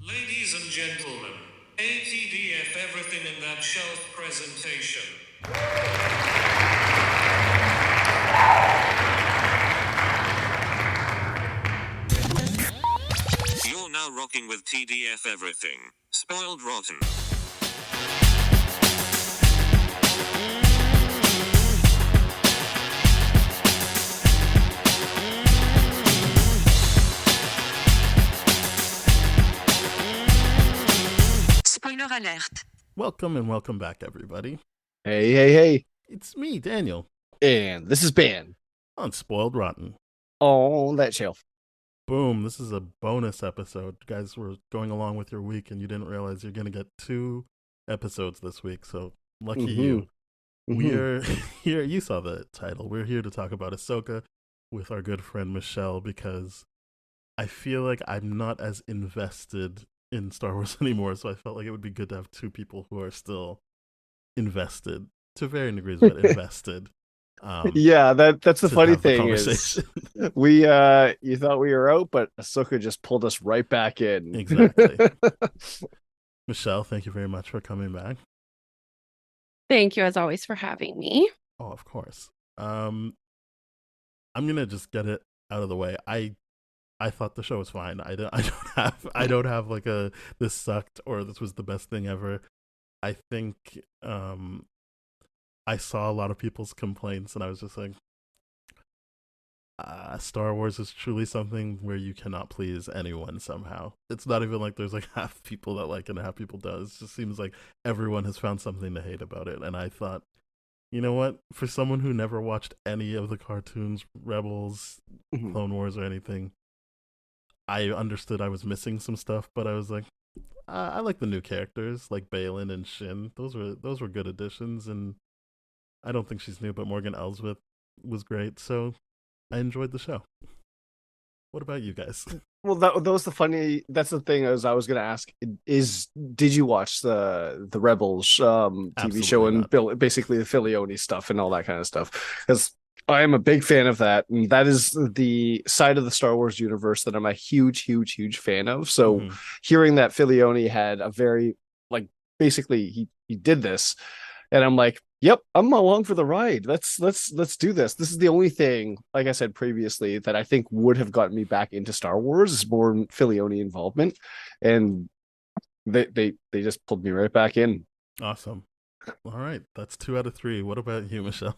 Ladies and gentlemen, ATDF everything in that shelf presentation. You're now rocking with TDF everything. Spoiled rotten. Spoiler alert. Welcome and welcome back, everybody. Hey. It's me, Daniel, And this is Ben on Spoiled Rotten. on that shelf. Boom, this is a bonus episode. You guys were going along with your week and you didn't realize you're going to get 2 episodes this week, so lucky you. We're here, you saw the title. We're here to talk about Ahsoka with our good friend Michelle because I feel like I'm not as invested in Star Wars anymore, so I felt like it would be good to have 2 people who are still invested, to varying degrees, but invested. Yeah, that's the funny thing is we you thought we were out, but Ahsoka just pulled us right back in. Exactly. Michelle, thank you very much for coming back. Thank you, as always, for having me. Oh, of course. I'm gonna just get it out of the way. I thought the show was fine. I don't have like a this sucked or this was the best thing ever. I think I saw a lot of people's complaints and I was just like, Star Wars is truly something where you cannot please anyone somehow. It's not even like there's like half people that like it and half people does. It just seems like everyone has found something to hate about it. And I thought, you know what? For someone who never watched any of the cartoons, Rebels, Clone Wars, or anything, I understood I was missing some stuff, but I was like, I like the new characters, like Balin and Shin. Those were good additions, and I don't think she's new, but Morgan Elsbeth was great, so I enjoyed the show. What about you guys? Well, that was that's the thing I was gonna ask is, did you watch the Rebels TV show and basically the Filioni stuff and all that kind of stuff? Because I am a big fan of that, and that is the side of the Star Wars universe that I'm a huge fan of. So hearing that Filioni had a very, like, basically he did this, and I'm like, yep, I'm along for the ride. Let's do this. This is the only thing, like I said previously, that I think would have gotten me back into Star Wars is more Filioni involvement, and they just pulled me right back in. Awesome. All right, that's 2 out of 3. What about you, Michelle?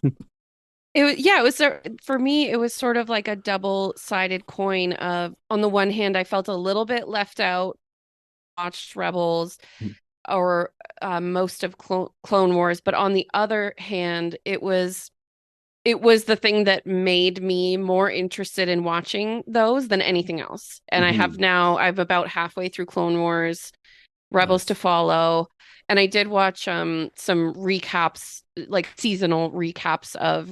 It was for me, it was sort of like a double-sided coin of, on the one hand, I felt a little bit left out, watched Rebels or most of Clone Wars, but on the other hand, it was the thing that made me more interested in watching those than anything else. And I'm about halfway through Clone Wars, Rebels to follow. And I did watch some recaps, like seasonal recaps of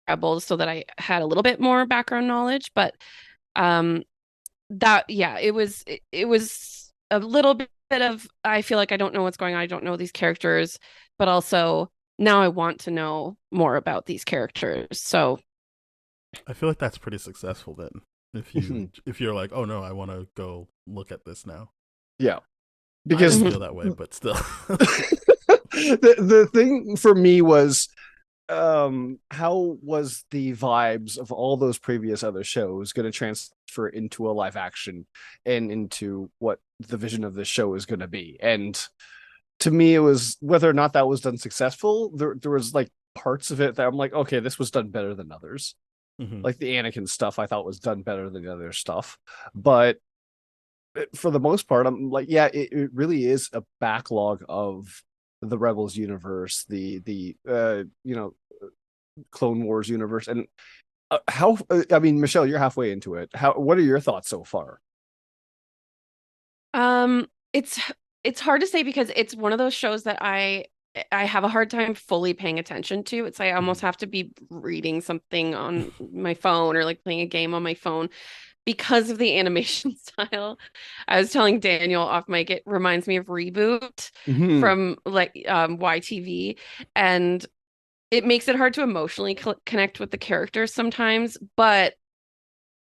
Rebels, so that I had a little bit more background knowledge. But it was a little bit of, I feel like I don't know what's going on. I don't know these characters, but also now I want to know more about these characters. So I feel like that's pretty successful then. If you're like, oh no, I want to go look at this now. Yeah. Because I don't feel that way, but still. the thing for me was, how was the vibes of all those previous other shows going to transfer into a live action and into what the vision of this show is going to be? And to me, it was, whether or not that was done successful, there was like parts of it that I'm like, okay, this was done better than others. Like the Anakin stuff I thought was done better than the other stuff, but for the most part, I'm like, yeah, it really is a backlog of the Rebels universe, the Clone Wars universe, and I mean, Michelle, you're halfway into it. What are your thoughts so far? It's hard to say because it's one of those shows that I have a hard time fully paying attention to. It's like I almost have to be reading something on my phone or like playing a game on my phone because of the animation style. I was telling Daniel off mic, it reminds me of Reboot from like YTV, and it makes it hard to emotionally connect with the characters sometimes, but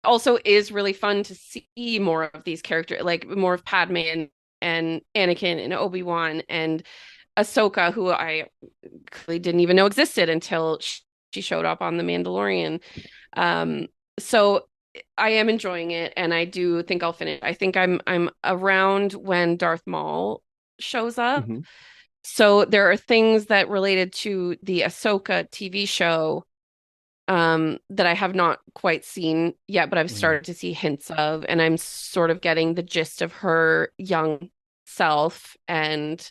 also is really fun to see more of these characters, like more of Padme and and Anakin and Obi-Wan and Ahsoka, who I clearly didn't even know existed until she showed up on The Mandalorian. Um, so I am enjoying it, and I do think I'll finish. I think I'm around when Darth Maul shows up. Mm-hmm. So there are things that related to the Ahsoka TV show that I have not quite seen yet, but I've started to see hints of, and I'm sort of getting the gist of her young self and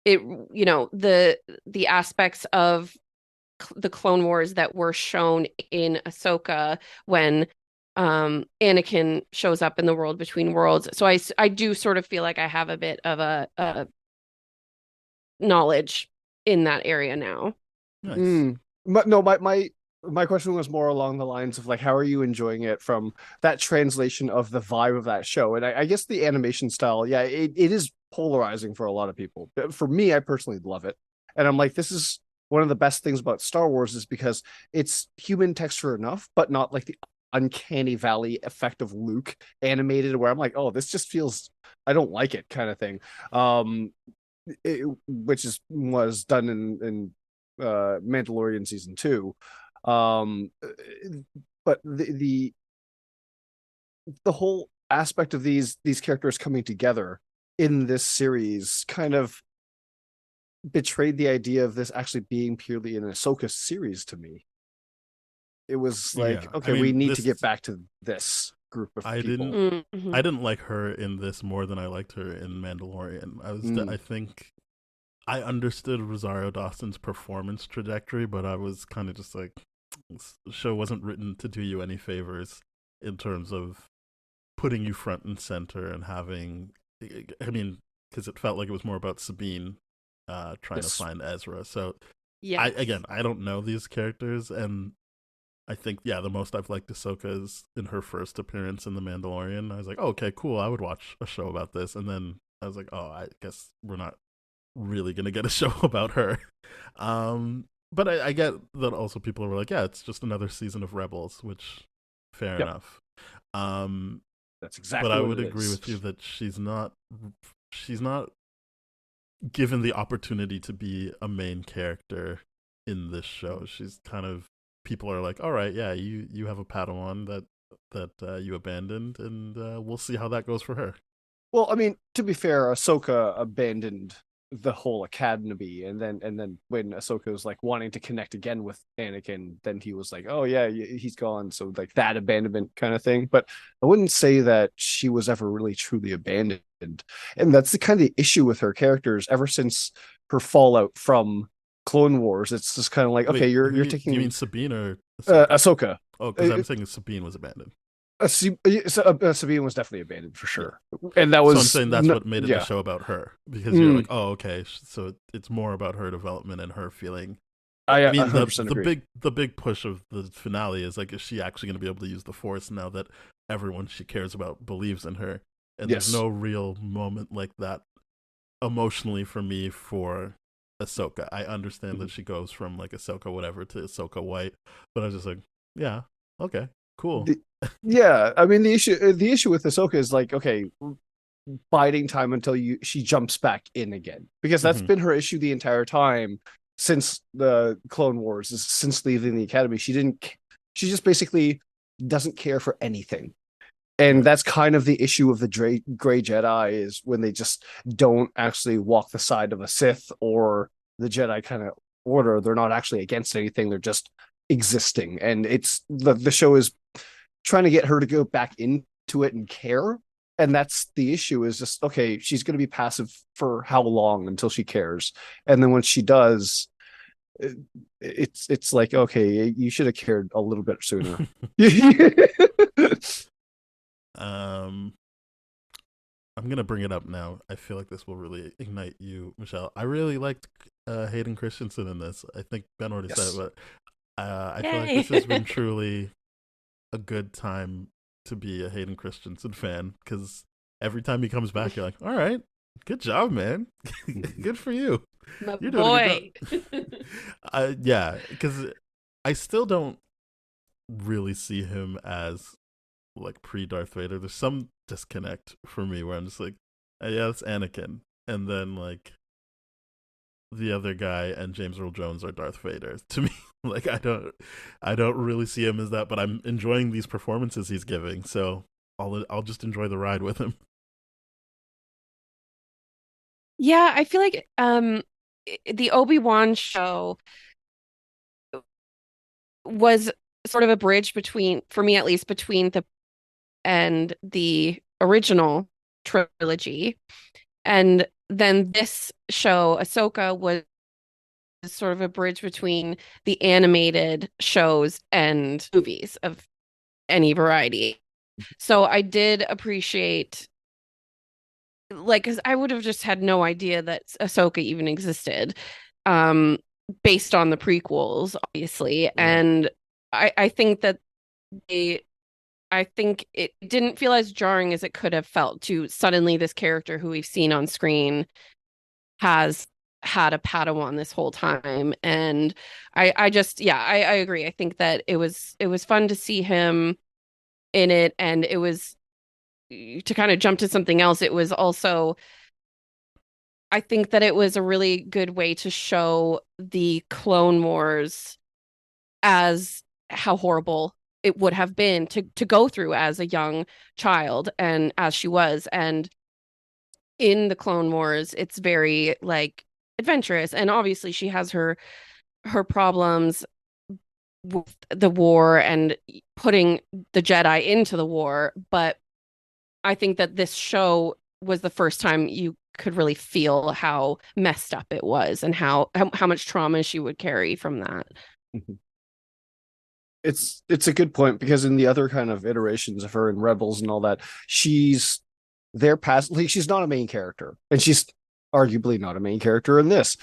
it, the aspects of the Clone Wars that were shown in Ahsoka when Anakin shows up in the World Between Worlds. So I do sort of feel like I have a bit of a knowledge in that area now. Nice. But no, my question was more along the lines of like, how are you enjoying it from that translation of the vibe of that show? And I guess the animation style, yeah, it is polarizing for a lot of people. But for me, I personally love it. And I'm like, this is one of the best things about Star Wars is because it's human texture enough, but not like the uncanny valley effect of Luke animated where I'm like, oh, this just feels, I don't like it kind of thing. Which was done in Mandalorian season 2. But the whole aspect of these characters coming together in this series kind of betrayed the idea of this actually being purely an Ahsoka series to me. It was like, Yeah, okay, I mean, we need this- to get back to this group of people. Mm-hmm. I didn't like her in this more than I liked her in Mandalorian. I think I understood Rosario Dawson's performance trajectory, but I was kind of just like, this show wasn't written to do you any favors in terms of putting you front and center and having, I mean, because it felt like it was more about Sabine trying to find Ezra. So Yeah. I don't know these characters, and I think, yeah, the most I've liked Ahsoka is in her first appearance in The Mandalorian. I was like, oh, okay, cool, I would watch a show about this. And then I was like, oh, I guess we're not really going to get a show about her. But I get that also people were like, yeah, it's just another season of Rebels, which, fair enough. That's exactly but I what would it agree is. with you that she's not given the opportunity to be a main character in this show. She's kind of, people are like, all right, yeah, you have a Padawan that you abandoned, and we'll see how that goes for her. Well, I mean, to be fair, Ahsoka abandoned the whole academy, and then when Ahsoka was like wanting to connect again with Anakin, then he was like, oh yeah, he's gone. So like that abandonment kind of thing. But I wouldn't say that she was ever really truly abandoned, and that's the kind of issue with her characters ever since her fallout from Clone Wars. It's just kind of like, okay, Wait, you're do taking you mean Sabine or Ahsoka? Ahsoka. Oh, because I'm saying Sabine was abandoned. Sabine was definitely abandoned for sure, and that was. So I'm saying that's what made it a show about her, because you're like, oh, okay, so it's more about her development and her feeling. I mean, 100% agree. the big push of the finale is like, is she actually going to be able to use the Force now that everyone she cares about believes in her? And there's no real moment like that emotionally for me for Ahsoka. I understand that she goes from like Ahsoka whatever to Ahsoka White, but I was just like, yeah, okay, cool. Yeah, I mean the issue with Ahsoka is like, okay, biding time until she jumps back in again, because that's been her issue the entire time since the Clone Wars, since leaving the academy. She just basically doesn't care for anything. And that's kind of the issue of the Gray Jedi, is when they just don't actually walk the side of a Sith or the Jedi kind of order. They're not actually against anything. They're just existing. And it's the show is trying to get her to go back into it and care. And that's the issue, is just, okay, she's going to be passive for how long until she cares. And then when she does, it's like, okay, you should have cared a little bit sooner. I'm gonna bring it up now. I feel like this will really ignite you, Michelle. I really liked Hayden Christensen in this. I think Ben already said it, but I feel like this has been truly a good time to be a Hayden Christensen fan, because every time he comes back, you're like, all right, good job, man. Good for you. My You're boy. doing a good job. Yeah, because I still don't really see him as like pre-Darth Vader. There's some disconnect for me where I'm just like, Yeah, it's Anakin, and then like the other guy and James Earl Jones are Darth Vader. To me, like I don't really see him as that, but I'm enjoying these performances he's giving, so I'll just enjoy the ride with him. Yeah, I feel like the Obi-Wan show was sort of a bridge between, for me at least, between the original trilogy. And then this show, Ahsoka, was sort of a bridge between the animated shows and movies of any variety. So I did appreciate, like, because I would have just had no idea that Ahsoka even existed, um, based on the prequels, obviously. Right. And I think that they I think it didn't feel as jarring as it could have felt to suddenly this character who we've seen on screen has had a Padawan this whole time. And I just, yeah, I agree. I think that it was fun to see him in it, and it was, to kind of jump to something else, it was also, I think that it was a really good way to show the Clone Wars as how horrible it would have been to go through as a young child, and as she was. And in the Clone Wars, it's very like adventurous, and obviously she has her problems with the war and putting the Jedi into the war. But I think that this show was the first time you could really feel how messed up it was, and how much trauma she would carry from that. Mhm. It's a good point, because in the other kind of iterations of her in Rebels and all that, she's there past, like, she's not a main character, and she's arguably not a main character in this.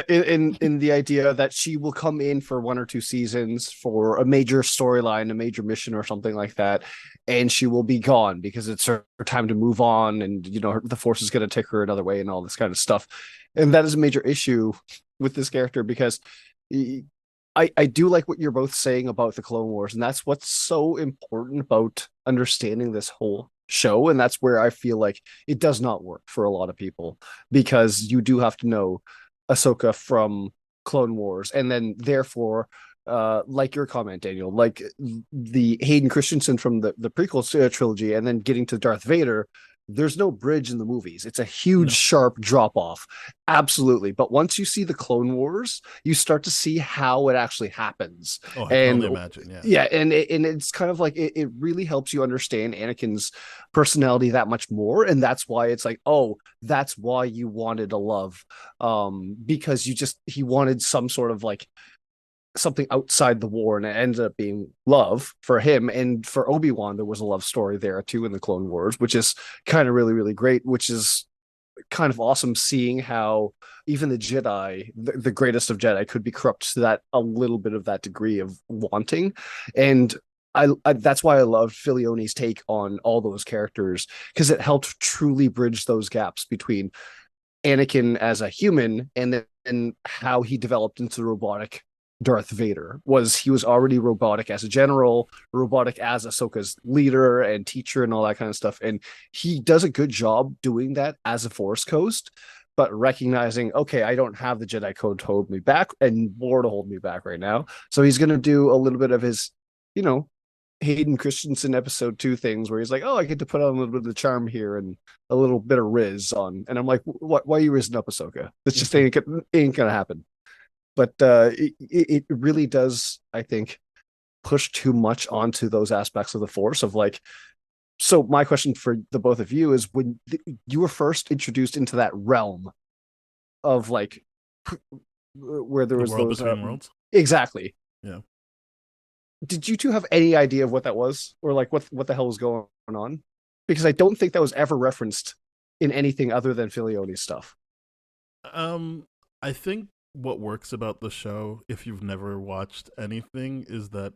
In the idea that she will come in for 1 or 2 seasons for a major storyline, a major mission or something like that, and she will be gone because it's her time to move on, and the Force is going to take her another way and all this kind of stuff. And that is a major issue with this character, because I do like what you're both saying about the Clone Wars, and that's what's so important about understanding this whole show. And that's where I feel like it does not work for a lot of people, because you do have to know Ahsoka from Clone Wars, and then therefore, like your comment, Daniel, like the Hayden Christensen from the prequel trilogy, and then getting to Darth Vader, there's no bridge in the movies. It's a huge, No. sharp drop off. Absolutely. But once you see the Clone Wars, you start to see how it actually happens. Oh, I can And only imagine. Yeah. yeah, and it's kind of like it really helps you understand Anakin's personality that much more. And that's why it's like, oh, that's why you wanted a love. Because he wanted some sort of like something outside the war, and it ended up being love for him. And for Obi-Wan, there was a love story there too in the Clone Wars, which is kind of really, really great, which is kind of awesome, seeing how even the Jedi, the greatest of Jedi, could be corrupt to that, a little bit of that degree of wanting. And I that's why I loved Filione's take on all those characters, because it helped truly bridge those gaps between Anakin as a human, and then how he developed into robotic Darth Vader. He was already robotic as a general, robotic as Ahsoka's leader and teacher and all that kind of stuff. And he does a good job doing that as a Force Ghost, but recognizing, okay, I don't have the Jedi Code to hold me back, and more to hold me back right now. So he's going to do a little bit of his, Hayden Christensen episode 2 things, where he's like, oh, I get to put on a little bit of the charm here and a little bit of Riz on. And I'm like, what? Why are you rizzing up Ahsoka? This just ain't gonna happen. But it really does, I think, push too much onto those aspects of the Force of like. So my question for the both of you is, when you were first introduced into that realm of like where there The was world those between worlds. exactly. Yeah. Did you two have any idea of what that was, or like what the hell was going on? Because I don't think that was ever referenced in anything other than Filione's stuff. I think what works about the show, if you've never watched anything, is that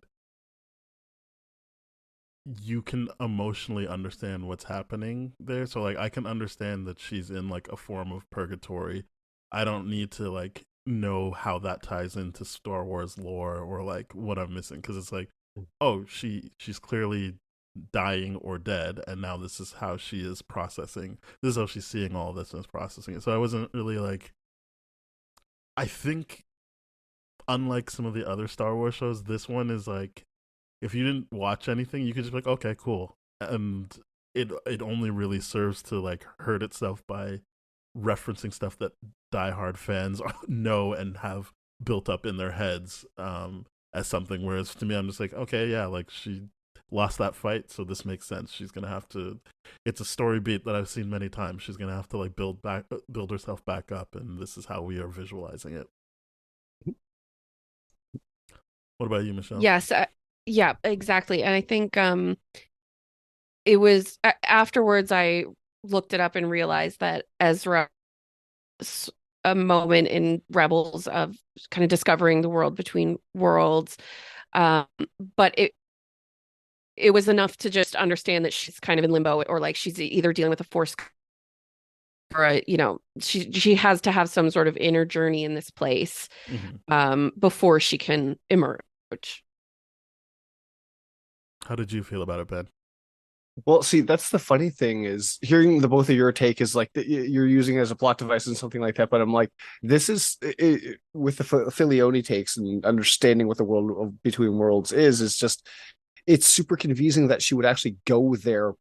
you can emotionally understand what's happening there. So like I can understand that she's in like a form of purgatory. I don't need to like know how that ties into Star Wars lore or like what I'm missing, because it's like, oh, she's clearly dying or dead, and now this is how she is processing. This is how she's seeing all this and is processing it. So I wasn't really like. I think, unlike some of the other Star Wars shows, this one is like, if you didn't watch anything, you could just be like, okay, cool, and it only really serves to like hurt itself by referencing stuff that diehard fans know and have built up in their heads as something. Whereas to me, I'm just like, okay, yeah, like she lost that fight, so this makes sense. She's gonna have to. It's a story beat that I've seen many times. She's gonna have to like build herself back up, and this is how we are visualizing it. What about you, Michelle? Yes, yeah, exactly. And I think it was afterwards I looked it up and realized that Ezra a moment in Rebels of kind of discovering the world between worlds. Um, but it was enough to just understand that she's kind of in limbo, or like she's either dealing with a force, or she has to have some sort of inner journey in this place before she can emerge. How did you feel about it, Ben? Well, see, that's the funny thing is hearing the both of your take is like you're using it as a plot device and something like that. But I'm like, this is with the Filioni takes and understanding what the world of Between Worlds is just it's super confusing that she would actually go there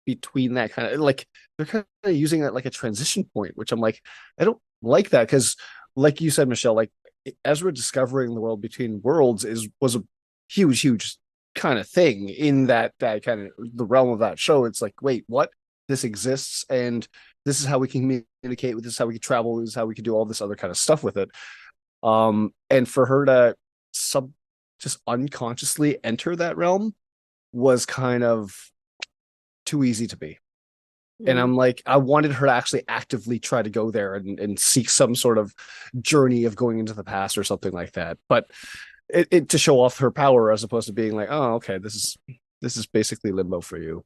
between that kind of like they're kind of using that like a transition point, which I'm like, I don't like that because, like you said, Michelle, like Ezra discovering the world between worlds was a huge kind of thing in that kind of the realm of that show. It's like, wait, what? This exists, and this is how we can communicate with this, is how we can travel, this is how we can do all this other kind of stuff with it. And for her to just unconsciously enter that realm was kind of too easy to be. And I'm like, I wanted her to actually actively try to go there and seek some sort of journey of going into the past or something like that. But it to show off her power as opposed to being like, oh, okay, this is basically limbo for you.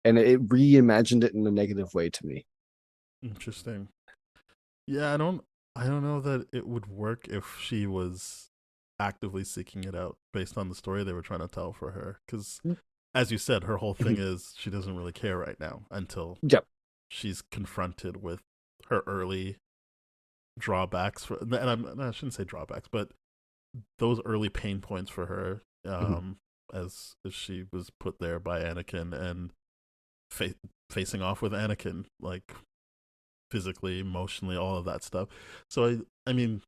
And it reimagined it in a negative way to me. Interesting. Yeah, I don't know that it would work if she was actively seeking it out based on the story they were trying to tell for her. Because, as you said, her whole thing is she doesn't really care right now until she's confronted with her early drawbacks. And I shouldn't say drawbacks, but those early pain points for her, as she was put there by Anakin and facing off with Anakin, like physically, emotionally, all of that stuff. So I mean,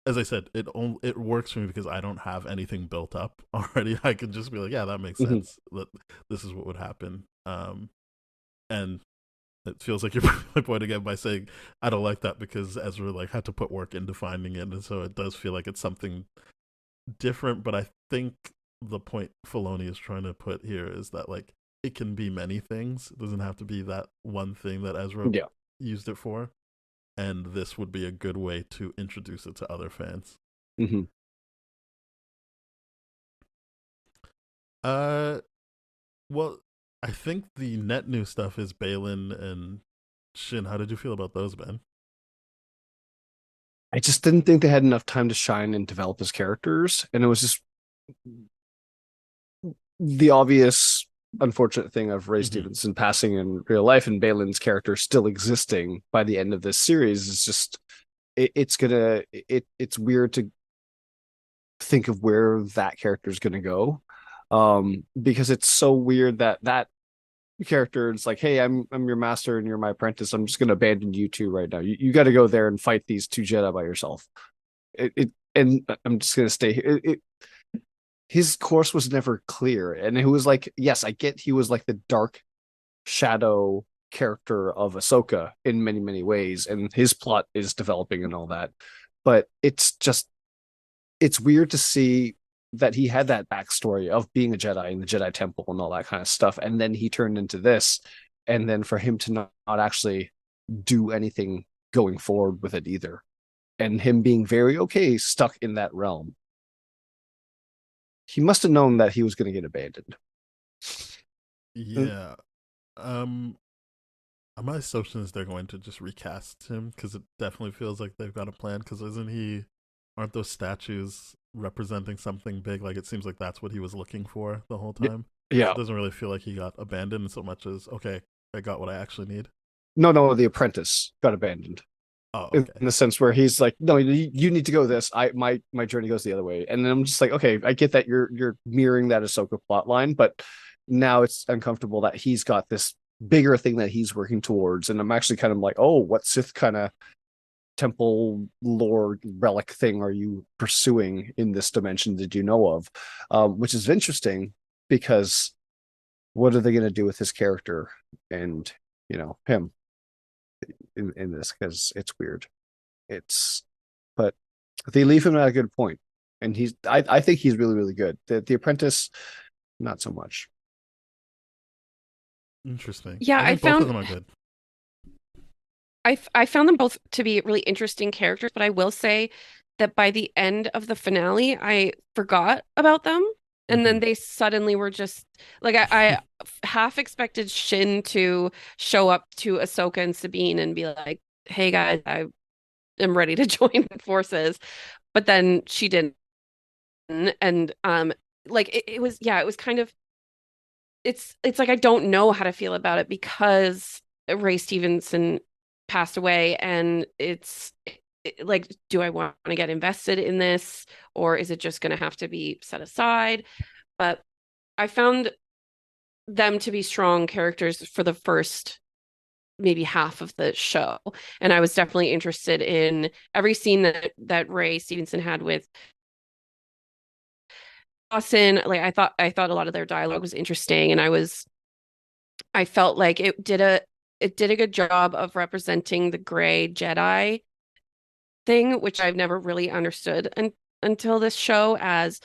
as I said, it works for me because I don't have anything built up already. I can just be like, yeah, that makes sense. This is what would happen. And it feels like you're proving my point again by saying I don't like that because Ezra like had to put work into finding it, and so it does feel like it's something different. But I think the point Filoni is trying to put here is that like it can be many things. It doesn't have to be that one thing that Ezra used it for. And this would be a good way to introduce it to other fans. Well, I think the net new stuff is Balin and Shin. How did you feel about those, Ben? I just didn't think they had enough time to shine and develop as characters, and it was just the obvious unfortunate thing of Ray Stevenson passing in real life and Balin's character still existing by the end of this series is just it's weird to think of where that character is gonna go, because it's so weird that character is like, hey, I'm your master and you're my apprentice, I'm just gonna abandon you two right now, you got to go there and fight these two Jedi by yourself, and I'm just gonna stay here. His course was never clear, and it was like, yes, I get he was like the dark shadow character of Ahsoka in many ways, and his plot is developing and all that, but it's weird to see that he had that backstory of being a Jedi in the Jedi Temple and all that kind of stuff, and then he turned into this, and then for him to not actually do anything going forward with it either, and him being very okay stuck in that realm. He must have known that he was going to get abandoned. Yeah. My assumption is they're going to just recast him because it definitely feels like they've got a plan. Because aren't those statues representing something big? Like it seems like that's what he was looking for the whole time. Yeah. It doesn't really feel like he got abandoned so much as, okay, I got what I actually need. No, the apprentice got abandoned. Oh, In okay. the sense where he's like, no, you need to go this. My journey goes the other way. And then I'm just like, okay, I get that you're mirroring that Ahsoka plot line, but now it's uncomfortable that he's got this bigger thing that he's working towards. And I'm actually kind of like, oh, what Sith kind of temple lore relic thing are you pursuing in this dimension that you know of? Which is interesting because what are they going to do with his character and him in this? Because it's weird. But they leave him at a good point, and I think he's really really good. The apprentice, not so much. Interesting. Yeah, I think both of them are good. I found them both to be really interesting characters, but I will say that by the end of the finale, I forgot about them. And then they suddenly were just like I half expected Shin to show up to Ahsoka and Sabine and be like, "Hey guys, I am ready to join forces," but then she didn't. And like it was it was kind of it's like I don't know how to feel about it because Ray Stevenson passed away, and like, do I want to get invested in this, or is it just going to have to be set aside? But I found them to be strong characters for the first maybe half of the show, and I was definitely interested in every scene that Ray Stevenson had with Dawson. Like I thought a lot of their dialogue was interesting, and I felt like it did a good job of representing the gray Jedi thing, which I've never really understood until this show. As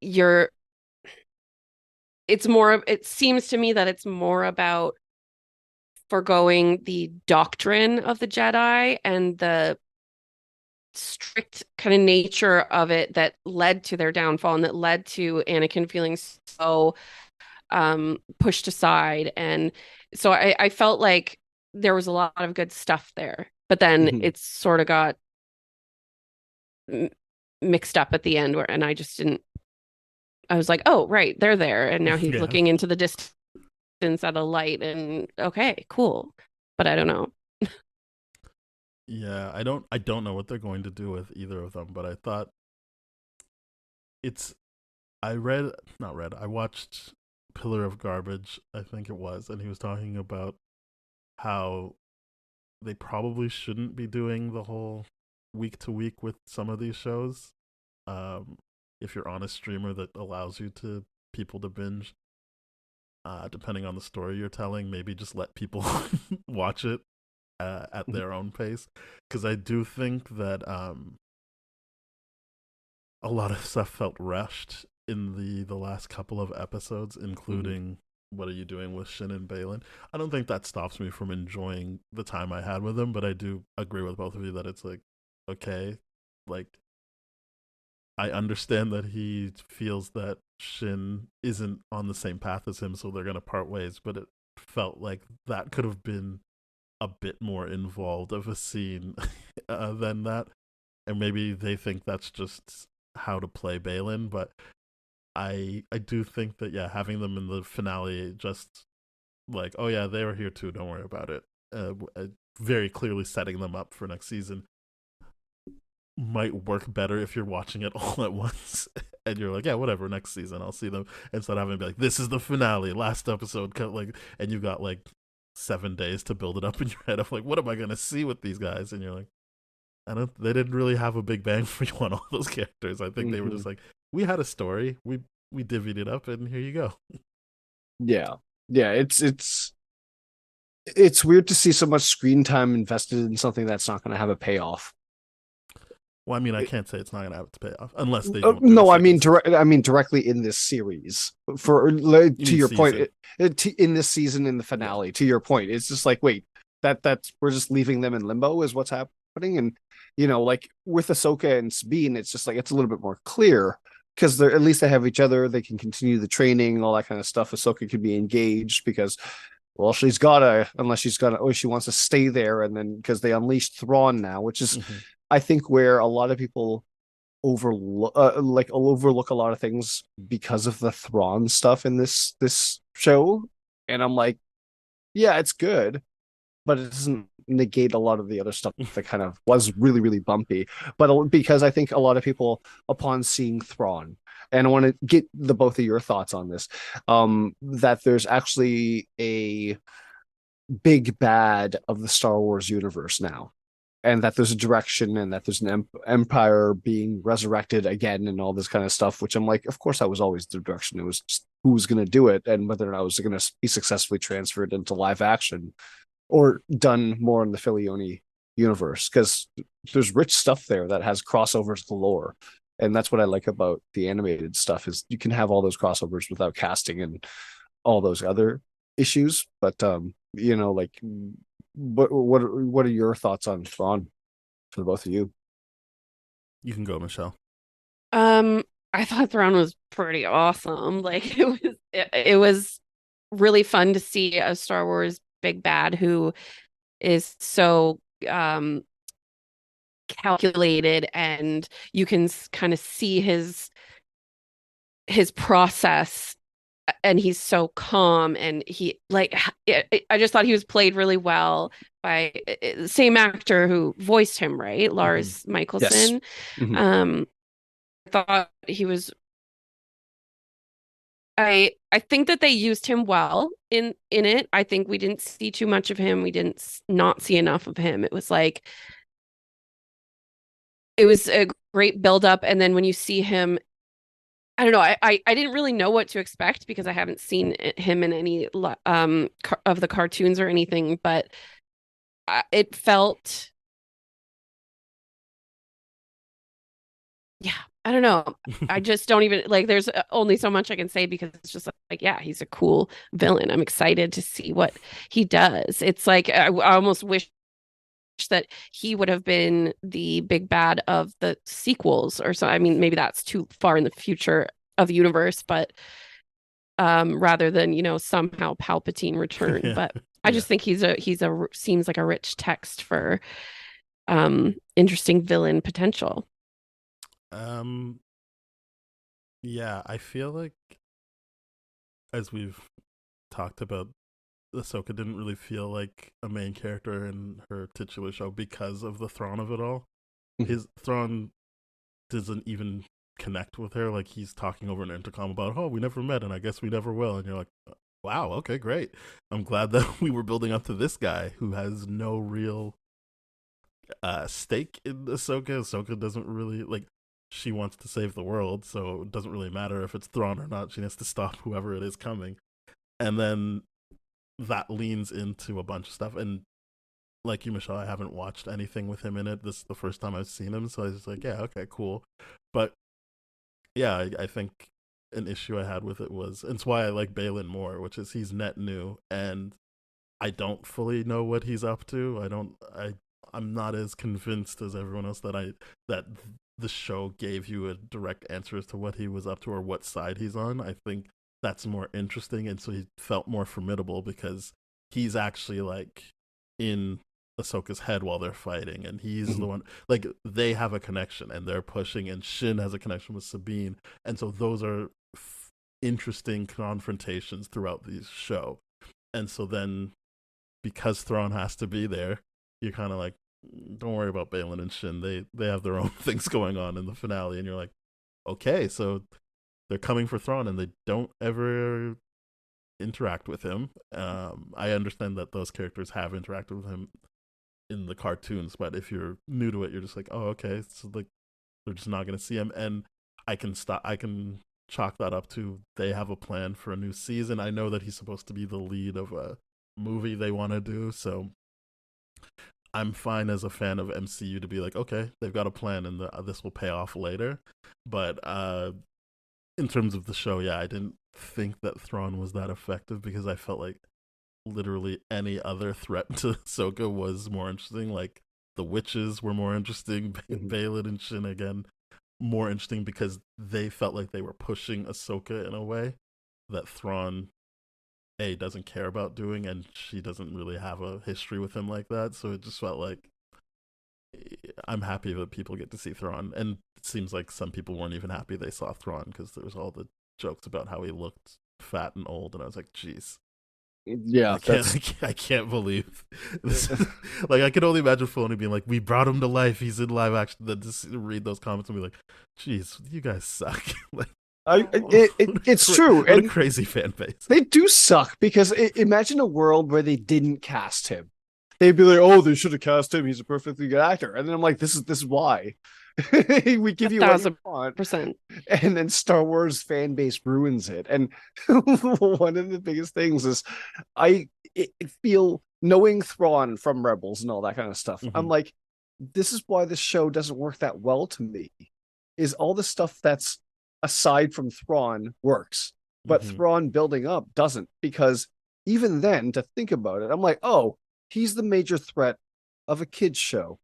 you're, it seems to me that it's more about foregoing the doctrine of the Jedi and the strict kind of nature of it that led to their downfall and that led to Anakin feeling so pushed aside. And so I felt like there was a lot of good stuff there, but then it sort of got mixed up at the end and I just didn't. I was like, oh right, they're there, and now he's looking into the distance at a light, and okay, cool, but I don't know. Yeah, I don't know what they're going to do with either of them, but I thought I watched Pillar of Garbage, I think it was, and he was talking about how they probably shouldn't be doing the whole week to week with some of these shows. If you're on a streamer that allows people to binge, depending on the story you're telling, maybe just let people watch it at their own pace. Because I do think that a lot of stuff felt rushed in the last couple of episodes, including what are you doing with Shin and Balin. I don't think that stops me from enjoying the time I had with them, but I do agree with both of you that it's like, okay, like, I understand that he feels that Shin isn't on the same path as him, so they're going to part ways, but it felt like that could have been a bit more involved of a scene than that. And maybe they think that's just how to play Balin, but I do think that, yeah, having them in the finale just like, oh yeah, they were here too, don't worry about it, very clearly setting them up for next season, might work better if you're watching it all at once and you're like, yeah, whatever, next season I'll see them, instead of having to be like, this is the finale, last episode cut, like, and you got like 7 days to build it up in your head of like, what am I gonna see with these guys? And you're like, they didn't really have a big bang for you on all those characters. I think they were just like, we had a story, we divvied it up, and here you go. Yeah, it's weird to see so much screen time invested in something that's not going to have a payoff. Well, I mean, I can't say it's not going to have to pay off unless they. No, I mean, directly in this series. To your point, in this season, in the finale. Yeah. To your point, it's just like, wait, that's we're just leaving them in limbo, is what's happening, and like with Ahsoka and Sabine, it's just like it's a little bit more clear because they're at least they have each other. They can continue the training, all that kind of stuff. Ahsoka could be engaged because, well, she wants to stay there, and then because they unleashed Thrawn now, which is. I think where a lot of people I'll overlook a lot of things because of the Thrawn stuff in this show, and I'm like, yeah, it's good, but it doesn't negate a lot of the other stuff that kind of was really, really bumpy. But because I think a lot of people, upon seeing Thrawn, and I want to get the both of your thoughts on this, that there's actually a big bad of the Star Wars universe now, and that there's a direction, and that there's an empire being resurrected again, and all this kind of stuff. Which I'm like, of course, that was always the direction. It was just who was going to do it, and whether or not it was going to be successfully transferred into live action or done more in the Filioni universe, because there's rich stuff there that has crossovers galore. And that's what I like about the animated stuff, is you can have all those crossovers without casting and all those other issues. But like, what are your thoughts on Thrawn for the both of you? You can go, Michelle. I thought Thrawn was pretty awesome. Like it was really fun to see a Star Wars big bad who is so calculated, and you can kind of see his process, and he's so calm, and he like I just thought he was played really well by the same actor who voiced him, right? Lars Yes. Michelson. Mhm. I thought he was I think that they used him well in it. I think we didn't see too much of him. We didn't not see enough of him. It was like it was a great build up, and then when you see him, I don't know. I didn't really know what to expect because I haven't seen him in any of the cartoons or anything, but it felt, yeah, I don't know. I just don't even like, there's only so much I can say because it's just like, yeah, he's a cool villain. I'm excited to see what he does. It's like I almost wish that he would have been the big bad of the sequels or so. I mean, maybe that's too far in the future of the universe, but rather than, somehow Palpatine return. Yeah. But I just think he's a seems like a rich text for interesting villain potential. Yeah, I feel like, as we've talked about, Ahsoka didn't really feel like a main character in her titular show because of the Thrawn of it all. His Thrawn doesn't even connect with her. Like, he's talking over an intercom about, oh, we never met, and I guess we never will. And you're like, wow, okay, great. I'm glad that we were building up to this guy who has no real stake in Ahsoka. Ahsoka doesn't really, like, she wants to save the world, so it doesn't really matter if it's Thrawn or not. She has to stop whoever it is coming. And then that leans into a bunch of stuff. And like you, Michelle, I haven't watched anything with him in it. This is the first time I've seen him, so I was like, yeah, okay, cool. But yeah, I think an issue I had with it was, and it's why I like Balin more, which is he's net new, and I don't fully know what he's up to. I'm not as convinced as everyone else that the show gave you a direct answer as to what he was up to or what side he's on. I think that's more interesting, and so he felt more formidable because he's actually like in Ahsoka's head while they're fighting, and he's the one, like, they have a connection and they're pushing, and Shin has a connection with Sabine, and so those are interesting confrontations throughout the show. And so then, because Thrawn has to be there, you're kind of like, don't worry about Balin and Shin. They have their own things going on in the finale, and you're like, okay, so they're coming for Thrawn, and they don't ever interact with him. I understand that those characters have interacted with him in the cartoons, but if you're new to it, you're just like, oh, okay, so like they're just not going to see him. And I can chalk that up to they have a plan for a new season. I know that he's supposed to be the lead of a movie they want to do, so I'm fine as a fan of MCU to be like, okay, they've got a plan, and this will pay off later. But in terms of the show, yeah, I didn't think that Thrawn was that effective because I felt like literally any other threat to Ahsoka was more interesting. Like, the witches were more interesting, Balin and Shin again, more interesting because they felt like they were pushing Ahsoka in a way that Thrawn doesn't care about doing, and she doesn't really have a history with him like that. So it just felt like I'm happy that people get to see Thrawn, and it seems like some people weren't even happy they saw Thrawn because there was all the jokes about how he looked fat and old, and I was like, jeez. Yeah, I can't believe this. Like, I could only imagine Filoni being like, "We brought him to life. He's in live action." Then just read those comments and be like, "Jeez, you guys suck." Like, it's true. What and a crazy fan base. They do suck because imagine a world where they didn't cast him. They'd be like, "Oh, they should have cast him. He's a perfectly good actor." And then I'm like, "This is why." We give you what you want, 1,000%. and then Star Wars fan base ruins it. And one of the biggest things is I feel, knowing Thrawn from Rebels and all that kind of stuff, I'm like, this is why this show doesn't work that well to me, is all the stuff that's aside from Thrawn works, but Thrawn building up doesn't, because even then, to think about it, I'm like, oh, he's the major threat of a kid's show,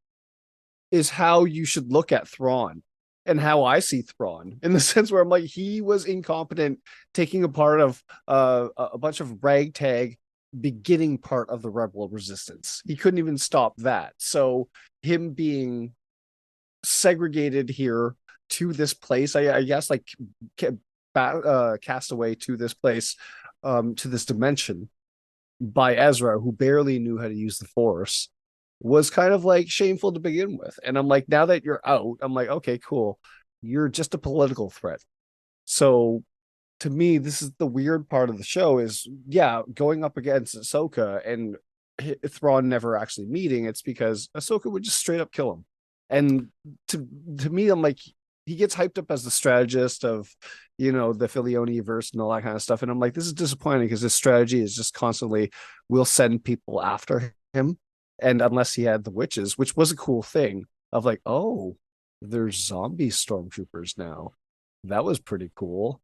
is how you should look at Thrawn and how I see Thrawn, in the sense where I'm like, he was incompetent taking a part of a bunch of ragtag beginning part of the rebel resistance. He couldn't even stop that. So him being segregated here to this place, I guess, like cast away to this place, to this dimension by Ezra, who barely knew how to use the Force, was kind of like shameful to begin with. And I'm like, now that you're out, I'm like, okay, cool. You're just a political threat. So to me, this is the weird part of the show is, yeah, going up against Ahsoka and Thrawn never actually meeting. It's because Ahsoka would just straight up kill him. And to me, I'm like, he gets hyped up as the strategist of, the Filoni verse and all that kind of stuff. And I'm like, this is disappointing because his strategy is just constantly, we'll send people after him. And unless he had the witches, which was a cool thing of like, oh, there's zombie stormtroopers now. That was pretty cool.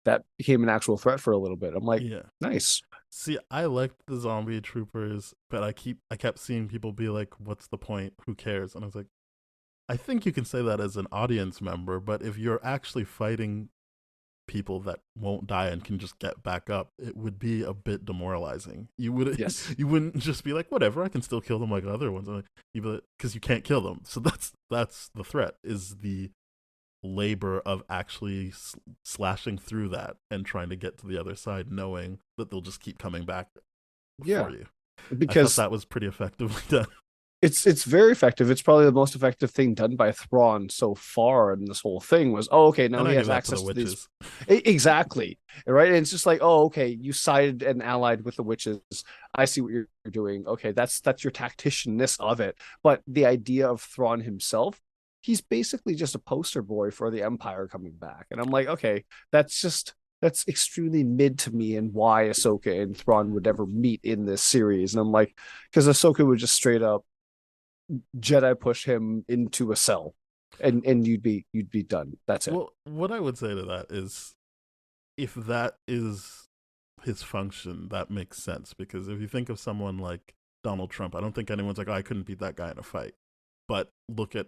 That became an actual threat for a little bit. I'm like, yeah, nice. See, I liked the zombie troopers, but I kept seeing people be like, what's the point? Who cares? And I was like, I think you can say that as an audience member, but if you're actually fighting people that won't die and can just get back up, it would be a bit demoralizing. You wouldn't just be like, whatever, I can still kill them like other ones, because you can't kill them. So that's the threat, is the labor of actually slashing through that and trying to get to the other side, knowing that they'll just keep coming back for you. Because I thought that was pretty effectively done. It's very effective. It's probably the most effective thing done by Thrawn so far in this whole thing was, oh, okay, now he has access to these. Exactly. Right. And it's just like, oh, okay, you sided and allied with the witches. I see what you're doing. Okay, that's your tacticianness of it. But the idea of Thrawn himself, he's basically just a poster boy for the Empire coming back. And I'm like, okay, that's extremely mid to me, and why Ahsoka and Thrawn would ever meet in this series. And I'm like, because Ahsoka would just straight up Jedi push him into a cell, and you'd be done. That's it. Well, what I would say to that is, if that is his function, that makes sense, because if you think of someone like Donald Trump, I don't think anyone's like, oh, I couldn't beat that guy in a fight. But look at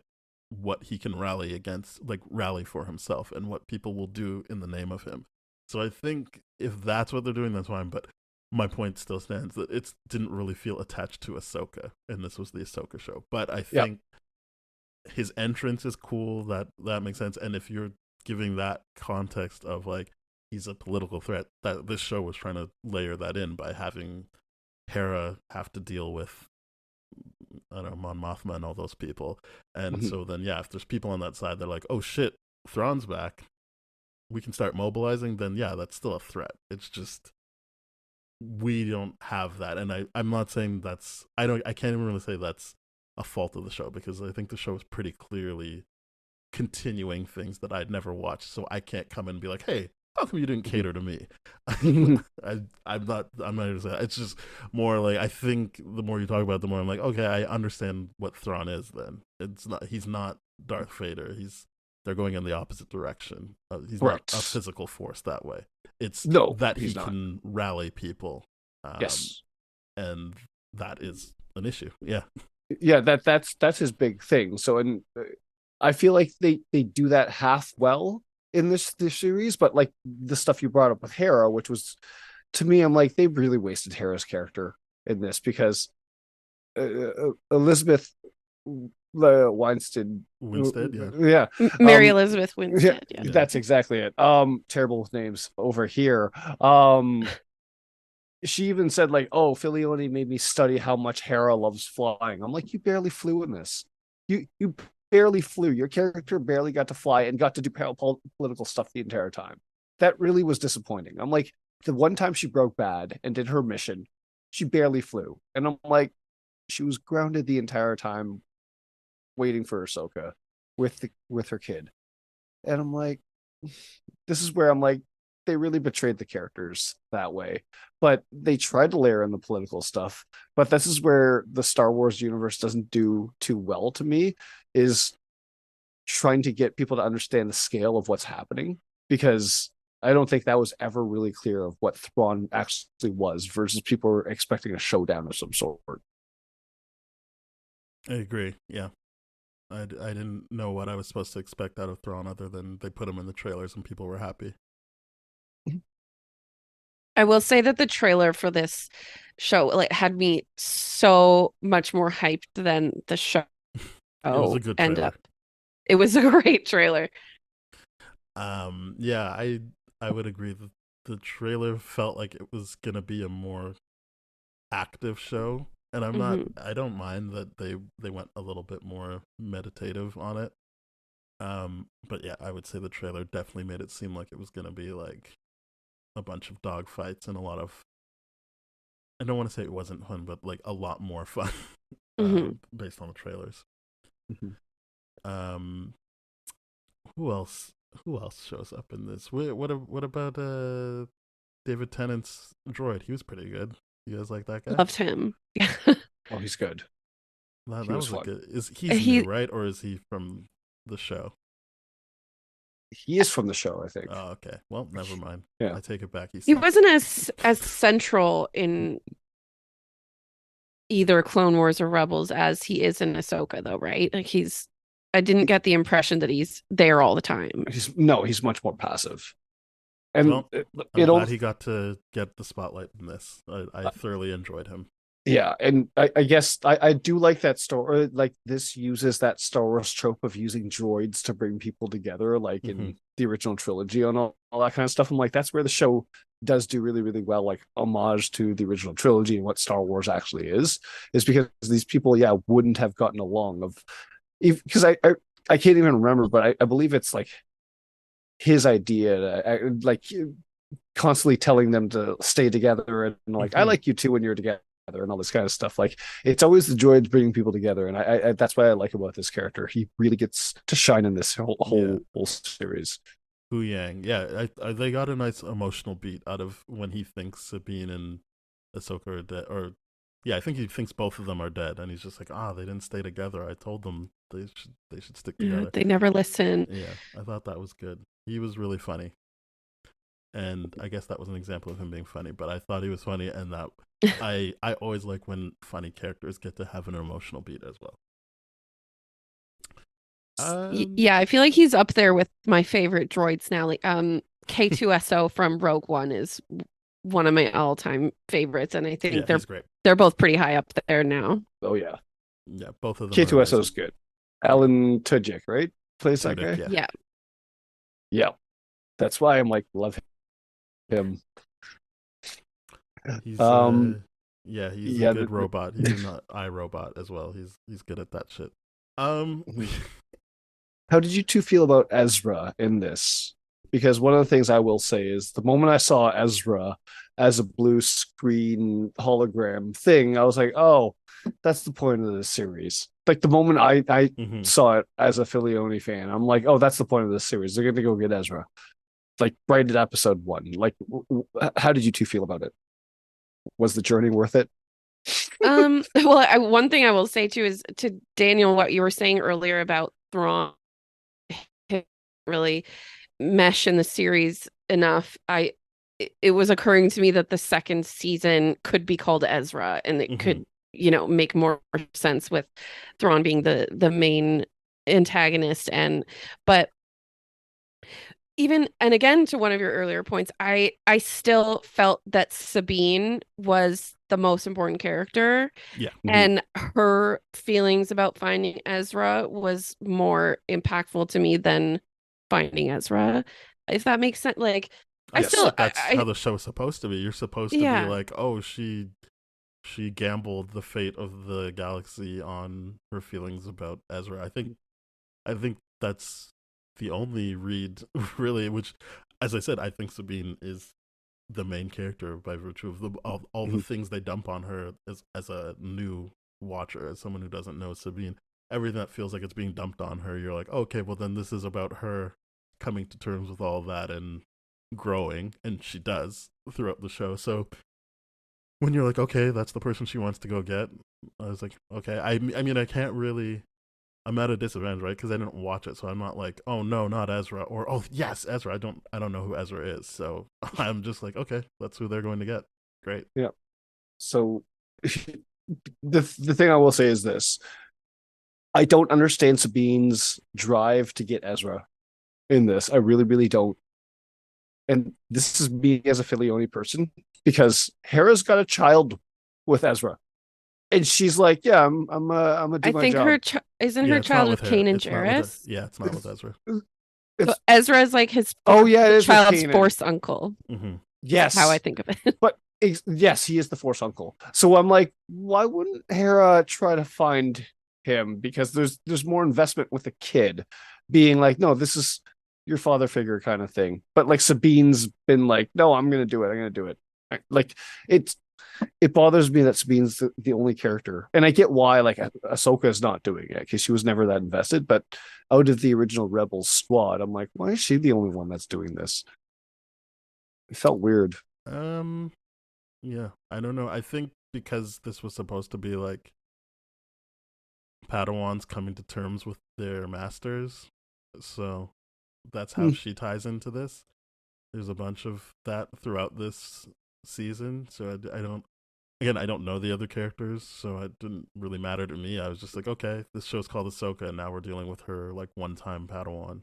what he can rally against, like rally for himself, and what people will do in the name of him. So I think if that's what they're doing, that's fine. But my point still stands that it didn't really feel attached to Ahsoka, and this was the Ahsoka show. But I think his entrance is cool. That makes sense. And if you're giving that context of like, he's a political threat, that this show was trying to layer that in by having Hera have to deal with, I don't know, Mon Mothma and all those people. And so then, if there's people on that side, they're like, oh shit, Thrawn's back, we can start mobilizing, then that's still a threat. It's just, we don't have that. And I'm not saying I can't even really say that's a fault of the show, because I think the show is pretty clearly continuing things that I'd never watched. So I can't come and be like, hey, how come you didn't cater to me? I'm not even saying that. It's just more like, I think the more you talk about it, the more I'm like, okay, I understand what Thrawn is then. He's not Darth Vader. They're going in the opposite direction. He's not a physical force that way. It's that he can rally people. Yes. And that is an issue. Yeah. Yeah, that's his big thing. So, and I feel like they do that half well in this series, but like the stuff you brought up with Hera, which was, to me, I'm like, they really wasted Hera's character in this, because Elizabeth Winstead. Winstead, yeah. Yeah. Mary Elizabeth Winstead. Yeah, Yeah. that's exactly it. Terrible with names over here. She even said like, "Oh, Filioni made me study how much Hera loves flying." I'm like, "You barely flew in this. You barely flew. Your character barely got to fly and got to do political stuff the entire time. That really was disappointing." I'm like, the one time she broke bad and did her mission, she barely flew, and I'm like, she was grounded the entire time, waiting for Ahsoka with her kid, and I'm like, this is where I'm like, they really betrayed the characters that way. But they tried to layer in the political stuff. But this is where the Star Wars universe doesn't do too well to me, is trying to get people to understand the scale of what's happening. Because I don't think that was ever really clear of what Thrawn actually was, versus people were expecting a showdown of some sort. I agree. Yeah. I didn't know what I was supposed to expect out of Thrawn other than they put him in the trailers and people were happy. I will say that the trailer for this show like had me so much more hyped than the show It was a good ended trailer. up. It was a great trailer. Yeah, I would agree that the trailer felt like it was gonna be a more active show, and I don't mind that they went a little bit more meditative on it. But yeah, I would say the trailer definitely made it seem like it was gonna be like a bunch of dogfights and a lot of, I don't want to say it wasn't fun, but like a lot more fun based on the trailers. Who else shows up in this? What about David Tennant's droid? He was pretty good. You guys like that guy? Loved him. Oh, he's good. That was was a fun. good. He's new, right? Or is he from the show? He is from the show, I think. Oh, okay. Well, never mind. Yeah. I take it back. He wasn't as central in either Clone Wars or Rebels as he is in Ahsoka, though, right? Like I didn't get the impression that he's there all the time. He's much more passive. And well, I'm glad he got to get the spotlight in this. I thoroughly enjoyed him. Yeah, and I guess I do like that story. Like, this uses that Star Wars trope of using droids to bring people together, like in the original trilogy and all that kind of stuff. I'm like, that's where the show does do really, really well, like homage to the original trilogy and what Star Wars actually is because these people, wouldn't have gotten along because I can't even remember, but I believe it's like his idea, like constantly telling them to stay together and like, I like you too when you're together and all this kind of stuff. Like, it's always the droids bringing people together, and I that's what I like about this character. He really gets to shine in this whole series. Hu Yang, yeah, they got a nice emotional beat out of when he thinks Sabine and Ahsoka are dead, or I think he thinks both of them are dead, and he's just like, they didn't stay together. I told them they should stick together. They never listen. Yeah, I thought that was good. He was really funny. And I guess that was an example of him being funny, but I thought he was funny, and that I always like when funny characters get to have an emotional beat as well. Yeah, I feel like he's up there with my favorite droids now. Like K2SO from Rogue One is one of my all-time favorites, and I think they're both pretty high up there now. Oh yeah, both of them. K2SO is good. Alan Tudyk, right? Plays that guy. Yeah. That's why I'm like, love him. He's he's a good robot. He's an iRobot as well. He's good at that shit. How did you two feel about Ezra in this? Because one of the things I will say is the moment I saw Ezra as a blue screen hologram thing, I was like, oh, that's the point of this series. Like, the moment I saw it as a Filioni fan, I'm like, oh, that's the point of this series. They're going to go get Ezra. Like, right at episode 1. Like, how did you two feel about it? Was the journey worth it? Well, one thing I will say too is to Daniel, what you were saying earlier about Thrawn really mesh in the series enough. It was occurring to me that the second season could be called Ezra, and it could, make more sense with Thrawn being the main antagonist. But even, and again, to one of your earlier points, I still felt that Sabine was the most important character, Yeah. and her feelings about finding Ezra was more impactful to me than finding Ezra, if that makes sense. Like, I I feel still, like that's how I the show's supposed to be. You're supposed to be yeah, like, oh, she gambled the fate of the galaxy on her feelings about Ezra. I think that's the only read really, which, as I said, I think Sabine is the main character by virtue of all the things they dump on her as a new watcher, as someone who doesn't know Sabine. Everything that feels like it's being dumped on her, you're like, okay, well then this is about her coming to terms with all of that and growing, and she does throughout the show. So when you're like, okay, that's the person she wants to go get, I was like, okay. I mean, I can't really. I'm at a disadvantage, right? Because I didn't watch it, so I'm not like, oh no, not Ezra, or oh yes, Ezra. I don't know who Ezra is, so I'm just like, okay, that's who they're going to get. Great. Yeah. So the thing I will say is this: I don't understand Sabine's drive to get Ezra in this. I really, really don't. And this is me as a Filioni person, because Hera's got a child with Ezra, and she's like, "Yeah, I'm gonna do I my think job." isn't Yeah, her it's not child with with her. Kanan It's not with. Jarrus? Yeah, it's not with Ezra. So It's Ezra is like his oh yeah, it the is with child's Kanan. force uncle. Mm-hmm. Yes, How I think of it. but yes, he is the Force uncle. So I'm like, why wouldn't Hera try to find him? Because there's more investment with the kid, being like, no, this is your father figure kind of thing. But like Sabine's been like, no, I'm gonna do it. I'm gonna do it. Like it's it bothers me that Sabine's the only character, and I get why like Ahsoka is not doing it because she was never that invested. But out of the original Rebels squad, I'm like, why is she the only one that's doing this? It felt weird. Yeah, I don't know. I think because this was supposed to be like Padawans coming to terms with their masters, so that's how she ties into this. There's a bunch of that throughout this season, so I don't. Again, I don't know the other characters, so it didn't really matter to me. I was just like, okay, this show's called Ahsoka, and now we're dealing with her like one-time Padawan.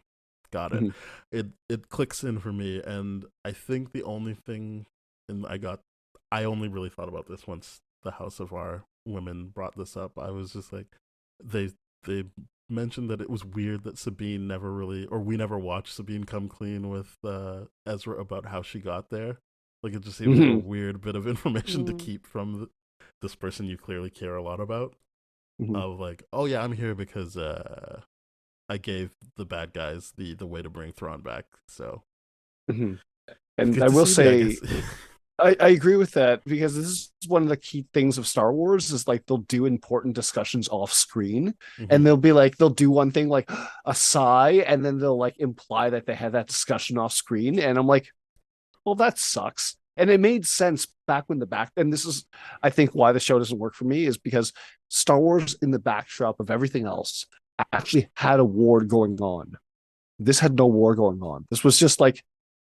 Got it. It clicks in for me, and I think the only thing, and I only really thought about this once the House of our women brought this up. I was just like, they mentioned that it was weird that Sabine never really, or we never watched Sabine come clean with Ezra about how she got there. Like, it just seems like a weird bit of information to keep from this person you clearly care a lot about. Of like, oh yeah, I'm here because I gave the bad guys the way to bring Thrawn back. So, and I will say, I agree with that, because this is one of the key things of Star Wars is like they'll do important discussions off screen, and they'll be like, they'll do one thing like a sigh, and then they'll like imply that they had that discussion off screen, and I'm like, well, that sucks. And it made sense back when and this is, I think, why the show doesn't work for me, is because Star Wars, in the backdrop of everything else, actually had a war going on. This had no war going on. This was just like,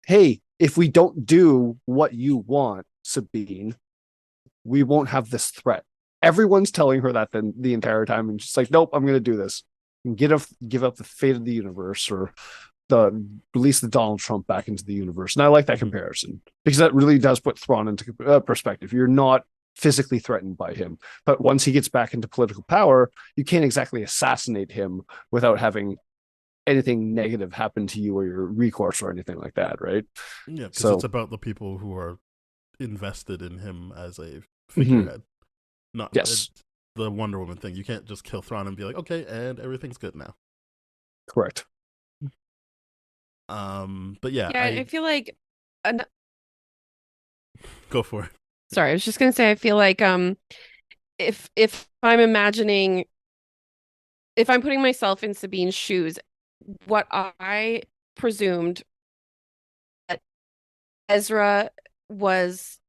hey, if we don't do what you want, Sabine, we won't have this threat. Everyone's telling her that the entire time, and she's like, nope, I'm going to do this. And give up the fate of the universe, or release the Donald Trump back into the universe. And I like that comparison, because that really does put Thrawn into perspective. You're not physically threatened by him, but once he gets back into political power, you can't exactly assassinate him without having anything negative happen to you or your recourse or anything like that, right? Yeah, because it's about the people who are invested in him as a figurehead. Not the Wonder Woman thing. You can't just kill Thrawn and be like, okay, and everything's good now. Correct. But yeah, I feel like go for it. Sorry, I was just gonna say, I feel like if I'm imagining, if I'm putting myself in Sabine's shoes, what I presumed that Ezra was,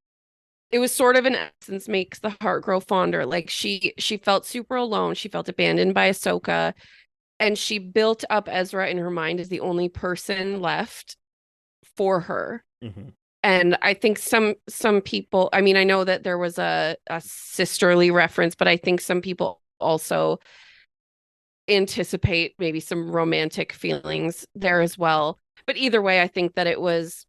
it was sort of in essence makes the heart grow fonder. Like she felt super alone. She felt abandoned by Ahsoka, and she built up Ezra in her mind as the only person left for her. And I think some people, I mean, I know that there was a sisterly reference, but I think some people also anticipate maybe some romantic feelings there as well. But either way, I think that it was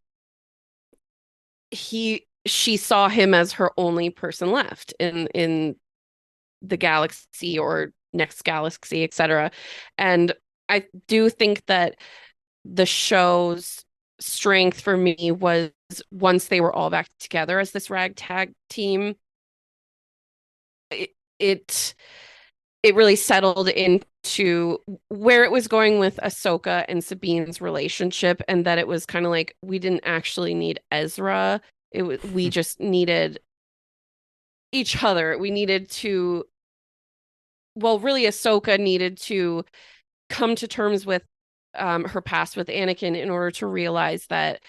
she saw him as her only person left in the galaxy or next galaxy, etc. And I do think that the show's strength for me was once they were all back together as this ragtag team, it it, it really settled into where it was going with Ahsoka and Sabine's relationship, and that it was kind of like we didn't actually need Ezra. We just needed each other. We needed to, well, really, Ahsoka needed to come to terms with her past with Anakin in order to realize that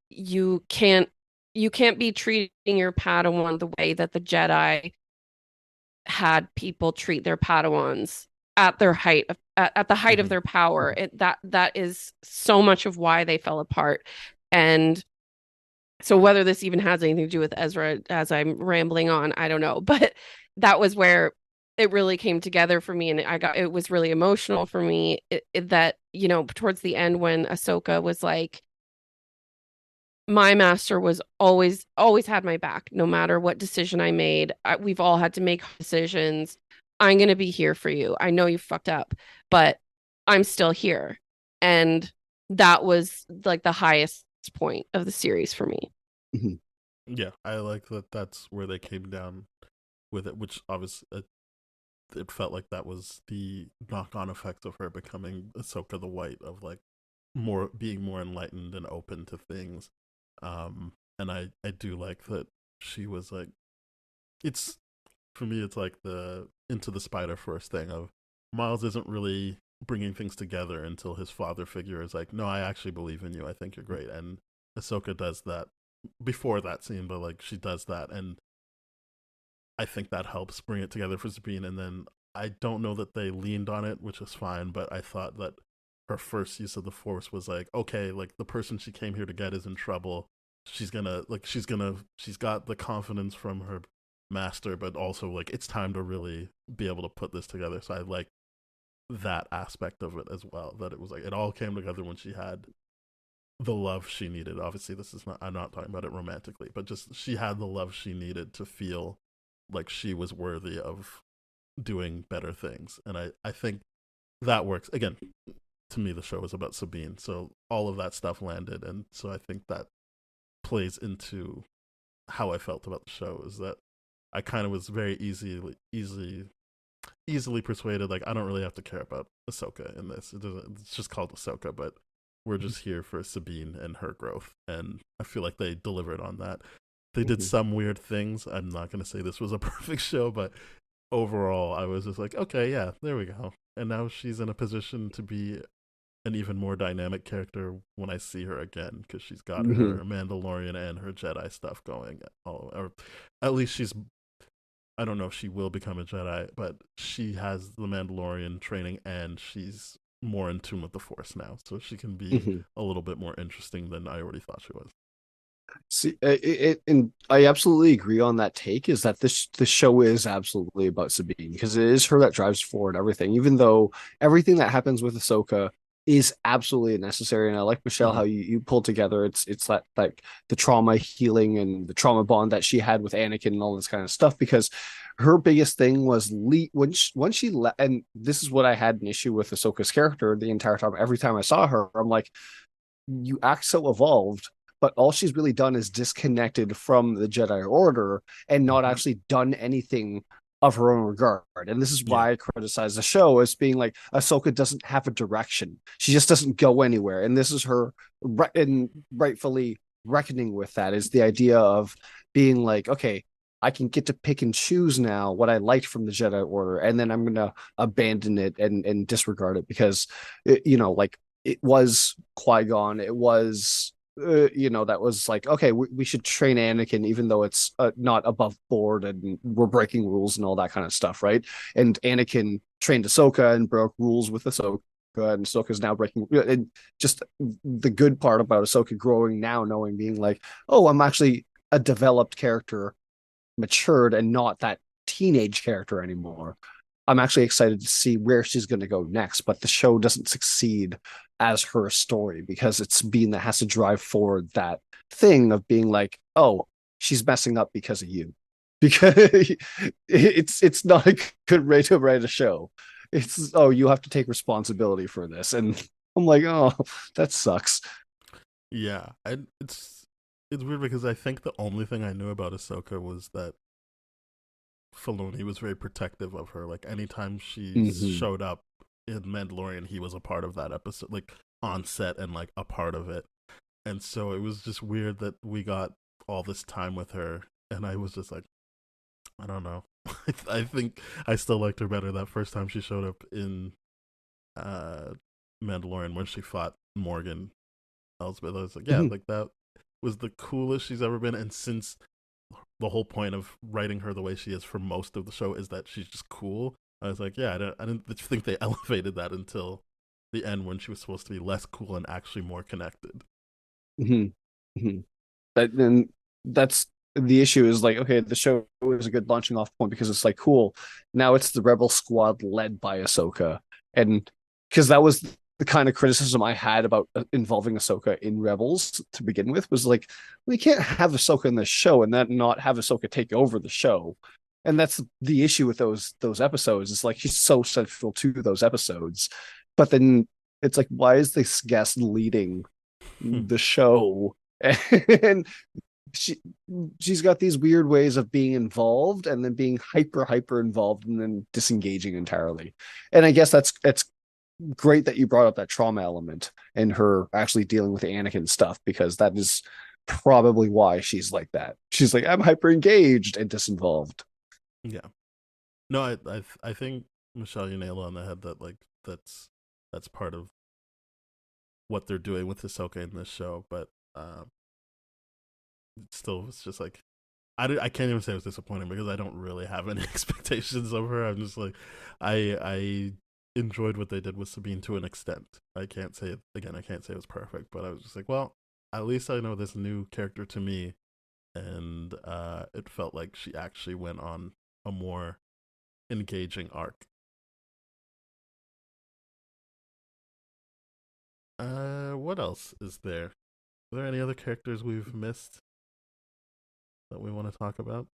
you can't you can't be treating your Padawan the way that the Jedi had people treat their Padawans at their height at the height of their power. That is so much of why they fell apart. And so whether this even has anything to do with Ezra as I'm rambling on, I don't know. But that was where it really came together for me, and it was really emotional for me that, towards the end when Ahsoka was like, my master was always had my back no matter what decision I made. We've all had to make decisions. I'm going to be here for you. I know you fucked up, but I'm still here. And that was like the highest point of the series for me. Yeah, I like that that's where they came down with it, which obviously it felt like that was the knock-on effect of her becoming Ahsoka the White, of like being more enlightened and open to things. And I do like that she was like, it's, for me, it's like the Into the Spider-Verse thing of Miles isn't really bringing things together until his father figure is like, no, I actually believe in you. I think you're great. And Ahsoka does that before that scene, but like she does that. And I think that helps bring it together for Sabine. And then I don't know that they leaned on it, which is fine, but I thought that her first use of the Force was like, okay, like the person she came here to get is in trouble. She's got the confidence from her master, but also like it's time to really be able to put this together. So I like that aspect of it as well, that it was like it all came together when she had the love she needed. Obviously I'm not talking about it romantically, but just she had the love she needed to feel like she was worthy of doing better things. And I think that works. Again, to me the show is about Sabine, so all of that stuff landed, and so I think that plays into how I felt about the show, is that I kind of was very easily persuaded, like I don't really have to care about Ahsoka in this. It's just called Ahsoka, but we're just here for Sabine and her growth, and I feel like they delivered on that. They did some weird things. I'm not going to say this was a perfect show, but overall I was just like, okay, yeah, there we go. And now she's in a position to be an even more dynamic character when I see her again, because she's got her Mandalorian and her Jedi stuff going. Or at least I don't know if she will become a Jedi, but she has the Mandalorian training and she's more in tune with the Force now, so she can be a little bit more interesting than I already thought she was. See, and I absolutely agree on that take, is that this show is absolutely about Sabine, because it is her that drives forward everything, even though everything that happens with Ahsoka is absolutely necessary. And I like, Michelle, how you pulled together it's that like the trauma healing and the trauma bond that she had with Anakin and all this kind of stuff, because her biggest thing was once she and this is what I had an issue with Ahsoka's character the entire time. Every time I saw her, I'm like, you act so evolved, but all she's really done is disconnected from the Jedi Order and not actually done anything of her own regard. And this is why I criticize the show as being like, Ahsoka doesn't have a direction. She just doesn't go anywhere. And this is her rightfully reckoning with that, is the idea of being like, okay, I can get to pick and choose now what I liked from the Jedi Order, and then I'm going to abandon it and disregard it, because like it was Qui-Gon, it was that was like, okay, we should train Anakin, even though it's not above board and we're breaking rules and all that kind of stuff, right? And Anakin trained Ahsoka and broke rules with Ahsoka, and Ahsoka's now breaking. And just the good part about Ahsoka growing now, knowing, being like, oh, I'm actually a developed character, matured, and not that teenage character anymore. I'm actually excited to see where she's going to go next. But the show doesn't succeed as her story because it's Bean that has to drive forward that thing of being like, oh, she's messing up because of you. Because it's not a good way to write a show. It's, oh, you have to take responsibility for this. And I'm like, oh, that sucks. Yeah, it's weird because I think the only thing I knew about Ahsoka was that Filoni was very protective of her. Like anytime she showed up in Mandalorian, he was a part of that episode, like on set and like a part of it. And so it was just weird that we got all this time with her, and I was just like, I don't know. I think I still liked her better that first time she showed up in Mandalorian when she fought Morgan Elsbeth. I was like, yeah, like that was the coolest she's ever been. And since the whole point of writing her the way she is for most of the show is that she's just cool, I was like, yeah, I didn't think they elevated that until the end when she was supposed to be less cool and actually more connected. But then that's the issue is like, okay, the show is a good launching off point because it's like, cool, now it's the Rebel Squad led by Ahsoka. And because that was the kind of criticism I had about involving Ahsoka in Rebels to begin with, was like, we can't have Ahsoka in the show and then not have Ahsoka take over the show. And that's the issue with those episodes. It's like she's so central to those episodes. But then it's like, why is this guest leading the show? And she's got these weird ways of being involved and then being hyper involved and then disengaging entirely. And I guess that's great that you brought up that trauma element and her actually dealing with the Anakin stuff, because that is probably why she's like that. She's like, I'm hyper engaged and disinvolved. Yeah. No, I think, Michelle, you nail on the head that like that's part of what they're doing with Ahsoka in this show, but still it's just like I can't even say it was disappointing because I don't really have any expectations of her. I'm just like I enjoyed what they did with Sabine to an extent. I can't say it was perfect, but I was just like, well, at least I know this new character to me, and it felt like she actually went on a more engaging arc. What else is there? Are there any other characters we've missed that we want to talk about?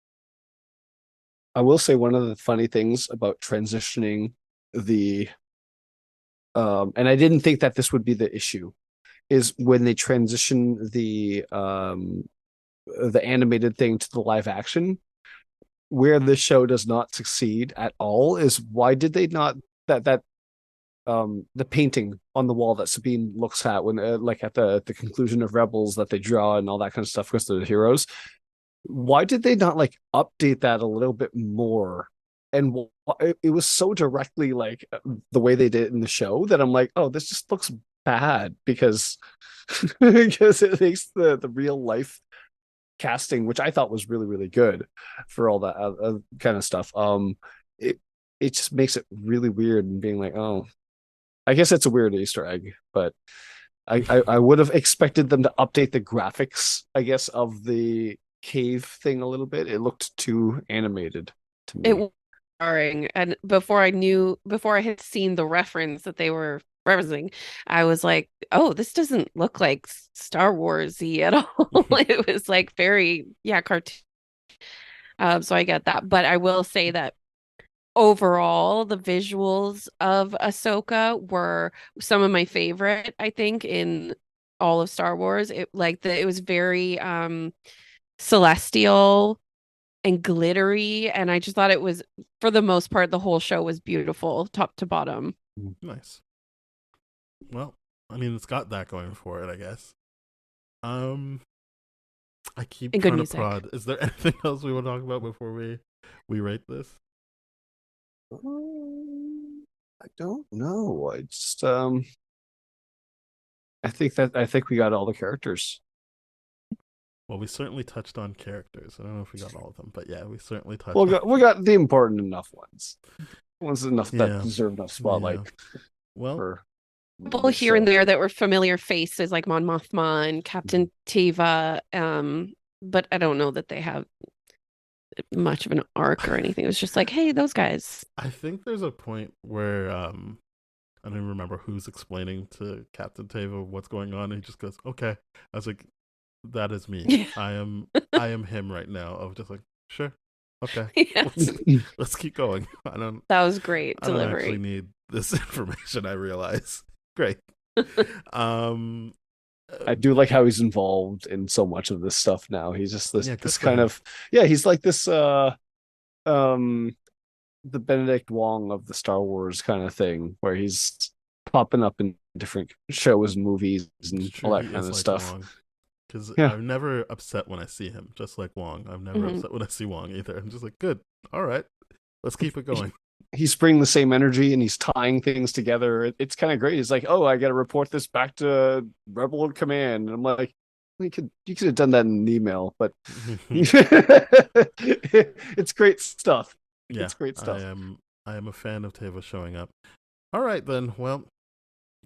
I will say one of the funny things about transitioning the and I didn't think that this would be the issue, is when they transition the animated thing to the live action, where the show does not succeed at all is why did they not that the painting on the wall that Sabine looks at when like at the conclusion of Rebels that they draw and all that kind of stuff because they're the heroes, why did they not like update that a little bit more? And it was so directly like the way they did it in the show that I'm like, oh, this just looks bad because because it makes the real life casting, which I thought was really good for all that kind of stuff. It just makes it really weird and being like, oh, I guess it's a weird Easter egg, but I would have expected them to update the graphics, I guess, of the cave thing a little bit. It looked too animated to me. It was jarring, and before I had seen the reference that they were referencing, I was like, oh, this doesn't look like Star Wars-y at all. It was like very, cartoon. So I get that, but I will say that overall, the visuals of Ahsoka were some of my favorite, I think, in all of Star Wars. It was very celestial and glittery, and I just thought it was, for the most part, the whole show was beautiful, top to bottom. Nice. Well, I mean, it's got that going for it, I guess. I keep trying to prod. Is there anything else we want to talk about before we rate this? I don't know. I just I think we got all the characters. Well, we certainly touched on characters. I don't know if we got all of them, but yeah, we certainly touched. We got the important enough ones. Ones enough that deserve enough spotlight. Yeah. Well, people here and there that were familiar faces, like Mon Mothma and Captain Teva. But I don't know that they have much of an arc or anything. It was just like, hey, those guys. I think there's a point where I don't even remember who's explaining to Captain Teva what's going on, and he just goes, "Okay." I was like, "That is me. Yeah. I am him right now." I was just like, "Sure, okay, Yeah. let's keep going." That was great I don't delivery. actually need this information. I realize. Great. I do like how he's involved in so much of this stuff now. He's just Yeah, good this for kind him. of he's like this the Benedict Wong of the Star Wars kind of thing, where he's popping up in different shows and movies and It's true, all that he kind is of like stuff. Wong. Because Yeah. I'm never upset when I see him, just like Wong. I'm never Mhm. upset when I see Wong either. I'm just like, good, all right, let's keep it going. He's bringing the same energy and he's tying things together. It's kind of great. He's like, "Oh, I got to report this back to Rebel Command." And I'm like, you could have done that in an email, but it's great stuff. Yeah, It's great stuff. I am a fan of Teva showing up. All right then. Well,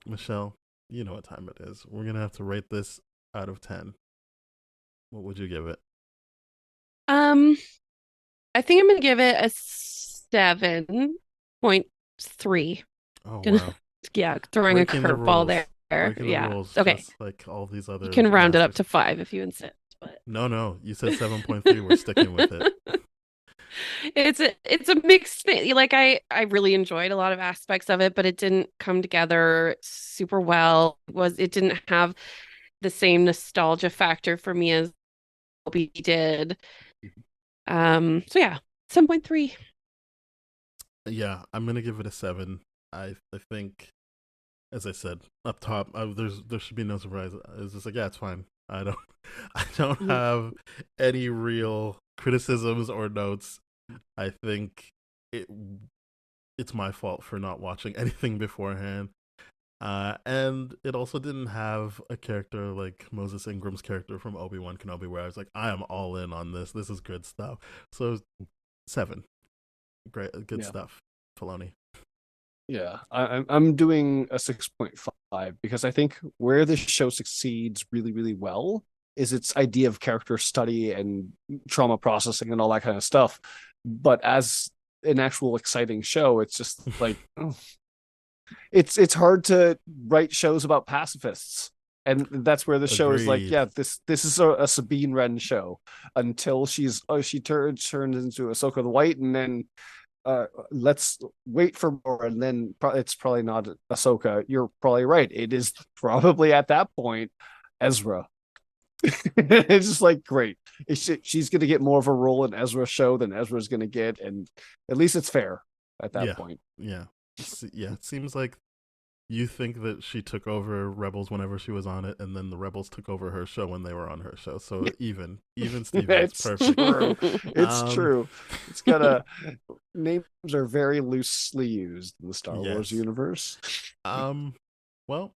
Michelle, you know what time it is. We're gonna have to rate this out of 10. What would you give it? I think I'm gonna give it a 7.3. Oh Gonna wow, yeah, throwing a breaking the curveball rules. there. Breaking the Yeah. rules, Okay. just like all these other. You can round it up masters. to 5 if you insist, but No, you said 7.3. We're sticking with it. it's a mixed thing. Like I really enjoyed a lot of aspects of it, but it didn't come together super well. It didn't have the same nostalgia factor for me as Obi did. So yeah, 7.3. Yeah, I'm gonna give it a 7. I think, as I said up top, there should be no surprise. It's just like, yeah, it's fine. I don't Mhm. have any real criticisms or notes. I think it's my fault for not watching anything beforehand. And it also didn't have a character like Moses Ingram's character from Obi-Wan Kenobi, where I was like, I am all in on this. This is good stuff. So 7. Great, good Yeah. stuff, Filoni. Yeah, I'm doing a 6.5 because I think where this show succeeds really, really well is its idea of character study and trauma processing and all that kind of stuff. But as an actual exciting show, it's just like it's hard to write shows about pacifists. And that's where the show is like, Agreed. yeah, this is a Sabine Wren show until she turns into Ahsoka the White, and then let's wait for more, and then it's probably not Ahsoka. You're probably right. It is probably at that point Ezra. It's just like great. She's going to get more of a role in Ezra's show than Ezra's going to get, and at least it's fair at that point. Yeah. It seems like you think that she took over Rebels whenever she was on it, and then the Rebels took over her show when they were on her show. So even Steven, it's perfect. True. It's Um, true. It's got a names are very loosely used in the Star Wars Yes. universe. Well,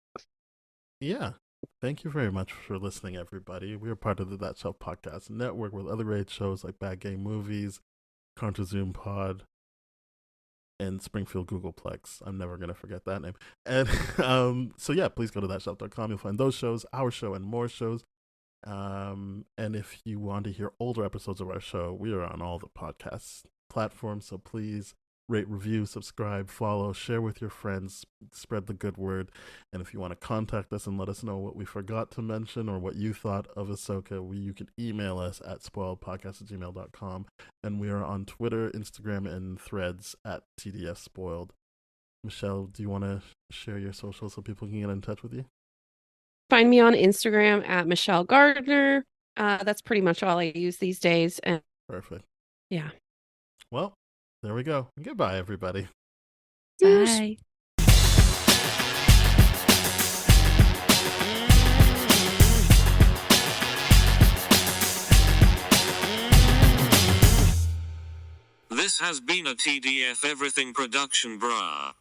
yeah. Thank you very much for listening, everybody. We are part of the That Shelf Podcast Network with other great shows like Bad Game Movies, Contra Zoom Pod, and Springfield Googleplex. I'm never going to forget that name. And so, yeah, please go to thatshelf.com. You'll find those shows, our show, and more shows. And if you want to hear older episodes of our show, we are on all the podcast platforms. So please rate, review, subscribe, follow, share with your friends, spread the good word. And if you want to contact us and let us know what we forgot to mention or what you thought of Ahsoka, you can email us at spoiledpodcast@gmail.com. And we are on Twitter, Instagram, and Threads at TDF Spoiled. Michelle, do you want to share your socials so people can get in touch with you? Find me on Instagram at Michelle Gardner. That's pretty much all I use these days. And Perfect. yeah. Well, there we go. Goodbye, everybody. Bye. This has been a TDF Everything production, brah.